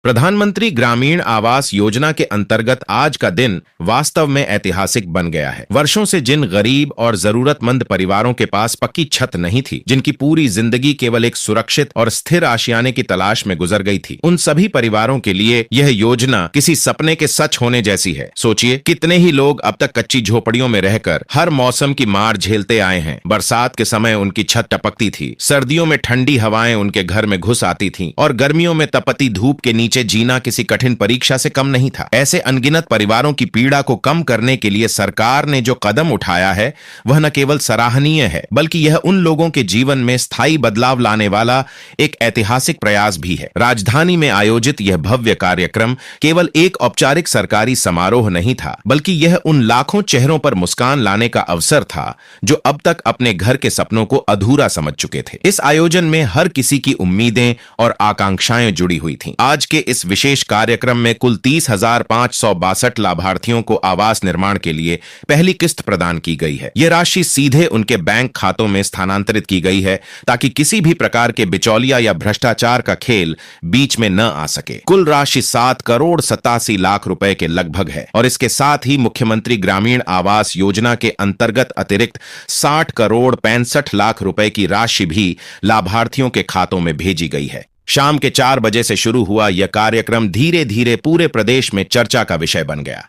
प्रधानमंत्री ग्रामीण आवास योजना के अंतर्गत आज का दिन वास्तव में ऐतिहासिक बन गया है। वर्षों से जिन गरीब और जरूरतमंद परिवारों के पास पक्की छत नहीं थी, जिनकी पूरी जिंदगी केवल एक सुरक्षित और स्थिर आशियाने की तलाश में गुजर गई थी, उन सभी परिवारों के लिए यह योजना किसी सपने के सच होने जैसी है। सोचिए, कितने ही लोग अब तक कच्ची झोपड़ियों में रहकर हर मौसम की मार झेलते आए हैं। बरसात के समय उनकी छत टपकती थी, सर्दियों में ठंडी हवाएं उनके घर में घुस आती थीं और गर्मियों में तपती धूप के नीचे जीना किसी कठिन परीक्षा से कम नहीं था। ऐसे अनगिनत परिवारों की पीड़ा को कम करने के लिए सरकार ने जो कदम उठाया है, वह न केवल सराहनीय है, बल्कि यह उन लोगों के जीवन में स्थायी बदलाव लाने वाला एक ऐतिहासिक प्रयास भी है। राजधानी में आयोजित यह भव्य कार्यक्रम केवल एक औपचारिक सरकारी समारोह नहीं था, बल्कि यह उन लाखों चेहरों पर मुस्कान लाने का अवसर था जो अब तक अपने घर के सपनों को अधूरा समझ चुके थे। इस आयोजन में हर किसी की उम्मीदें और आकांक्षाएं जुड़ी हुई थीं। आज के इस विशेष कार्यक्रम में कुल 30,562 लाभार्थियों को आवास निर्माण के लिए पहली किस्त प्रदान की गई है। यह राशि सीधे उनके बैंक खातों में स्थानांतरित की गई है, ताकि किसी भी प्रकार के बिचौलिया या भ्रष्टाचार का खेल बीच में न आ सके। कुल राशि 7,87,00,000 रुपए के लगभग है और इसके साथ ही मुख्यमंत्री ग्रामीण आवास योजना के अंतर्गत अतिरिक्त 60,65,00,000 रुपए की राशि भी लाभार्थियों के खातों में भेजी गई है। शाम के 4 बजे से शुरू हुआ यह कार्यक्रम धीरे धीरे पूरे प्रदेश में चर्चा का विषय बन गया।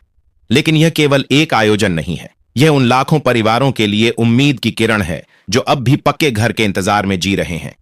लेकिन यह केवल एक आयोजन नहीं है, यह उन लाखों परिवारों के लिए उम्मीद की किरण है जो अब भी पक्के घर के इंतजार में जी रहे हैं।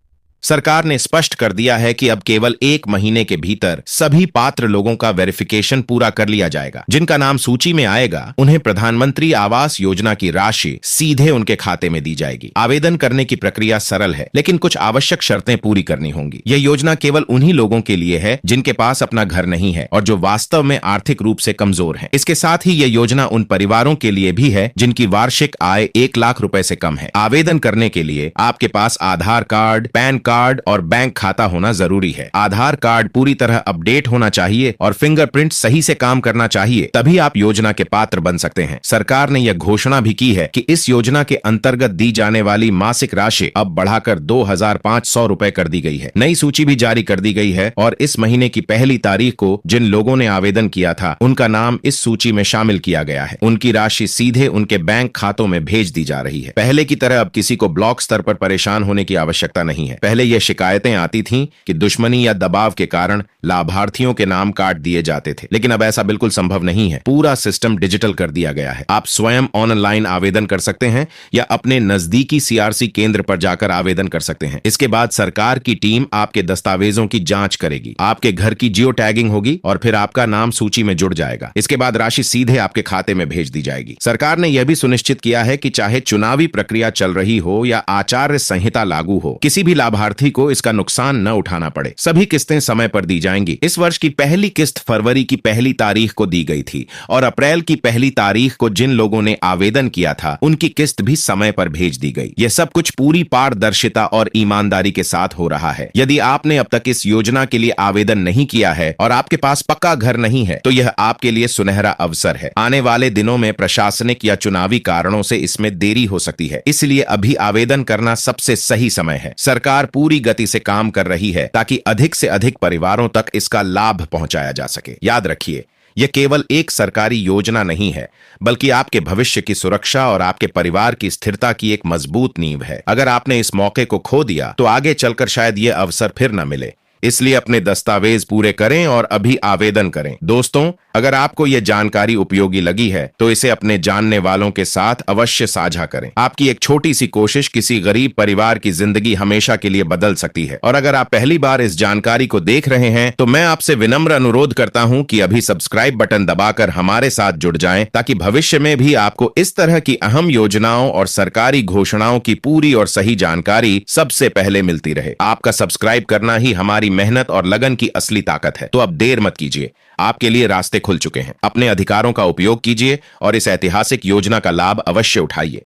सरकार ने स्पष्ट कर दिया है कि अब केवल 1 महीने के भीतर सभी पात्र लोगों का वेरिफिकेशन पूरा कर लिया जाएगा। जिनका नाम सूची में आएगा, उन्हें प्रधानमंत्री आवास योजना की राशि सीधे उनके खाते में दी जाएगी। आवेदन करने की प्रक्रिया सरल है, लेकिन कुछ आवश्यक शर्तें पूरी करनी होंगी। यह योजना केवल उन्हीं लोगों के लिए है जिनके पास अपना घर नहीं है और जो वास्तव में आर्थिक रूप से कमजोर हैं। इसके साथ ही यह योजना उन परिवारों के लिए भी है जिनकी वार्षिक आय 1 लाख रुपए से कम है। आवेदन करने के लिए आपके पास आधार कार्ड, पैन कार्ड और बैंक खाता होना जरूरी है। आधार कार्ड पूरी तरह अपडेट होना चाहिए और फिंगरप्रिंट सही से काम करना चाहिए, तभी आप योजना के पात्र बन सकते हैं। सरकार ने यह घोषणा भी की है कि इस योजना के अंतर्गत दी जाने वाली मासिक राशि अब बढ़ाकर 2,500 रुपए कर दी गई है। नई सूची भी जारी कर दी गई है और इस महीने की पहली तारीख को जिन लोगों ने आवेदन किया था, उनका नाम इस सूची में शामिल किया गया है। उनकी राशि सीधे उनके बैंक खातों में भेज दी जा रही है। पहले की तरह अब किसी को ब्लॉक स्तर पर परेशान होने की आवश्यकता नहीं है। पहले यह शिकायतें आती थीं कि दुश्मनी या दबाव के कारण लाभार्थियों के नाम काट दिए जाते थे, लेकिन अब ऐसा बिल्कुल संभव नहीं है। पूरा सिस्टम डिजिटल कर दिया गया है। आप स्वयं ऑनलाइन आवेदन कर सकते हैं या अपने नजदीकी सीआरसी केंद्र पर जाकर आवेदन कर सकते हैं। इसके बाद सरकार की टीम आपके दस्तावेजों की जांच करेगी, आपके घर की जियो टैगिंग होगी और फिर आपका नाम सूची में जुड़ जाएगा। इसके बाद राशि सीधे आपके खाते में भेज दी जाएगी। सरकार ने यह भी सुनिश्चित किया है कि चाहे चुनावी प्रक्रिया चल रही हो या आचार संहिता लागू हो, किसी भी लाभार्थी को इसका नुकसान न उठाना पड़े। सभी किस्तें समय पर दी जाएंगी। इस वर्ष की पहली किस्त फरवरी की पहली तारीख को दी गई थी और अप्रैल की पहली तारीख को जिन लोगों ने आवेदन किया था, उनकी किस्त भी समय पर भेज दी गई। यह सब कुछ पूरी पारदर्शिता और ईमानदारी के साथ हो रहा है। यदि आपने अब तक इस योजना के लिए आवेदन नहीं किया है और आपके पास पक्का घर नहीं है, तो यह आपके लिए सुनहरा अवसर है। आने वाले दिनों में प्रशासनिक या चुनावी कारणों से इसमें देरी हो सकती है, इसलिए अभी आवेदन करना सबसे सही समय है। सरकार पूरी गति से काम कर रही है ताकि अधिक से अधिक परिवारों तक इसका लाभ पहुंचाया जा सके। याद रखिए, यह केवल एक सरकारी योजना नहीं है, बल्कि आपके भविष्य की सुरक्षा और आपके परिवार की स्थिरता की एक मजबूत नींव है। अगर आपने इस मौके को खो दिया, तो आगे चलकर शायद यह अवसर फिर न मिले। इसलिए अपने दस्तावेज पूरे करें और अभी आवेदन करें। दोस्तों, अगर आपको यह जानकारी उपयोगी लगी है, तो इसे अपने जानने वालों के साथ अवश्य साझा करें। आपकी एक छोटी सी कोशिश किसी गरीब परिवार की जिंदगी हमेशा के लिए बदल सकती है। और अगर आप पहली बार इस जानकारी को देख रहे हैं, तो मैं आपसे विनम्र अनुरोध करता हूं कि अभी सब्सक्राइब बटन दबाकर हमारे साथ जुड़ जाएं, ताकि भविष्य में भी आपको इस तरह की अहम योजनाओं और सरकारी घोषणाओं की पूरी और सही जानकारी सबसे पहले मिलती रहे। आपका सब्सक्राइब करना ही हमारी मेहनत और लगन की असली ताकत है। तो अब देर मत कीजिए, आपके लिए रास्ते खुल चुके हैं। अपने अधिकारों का उपयोग कीजिए और इस ऐतिहासिक योजना का लाभ अवश्य उठाइए।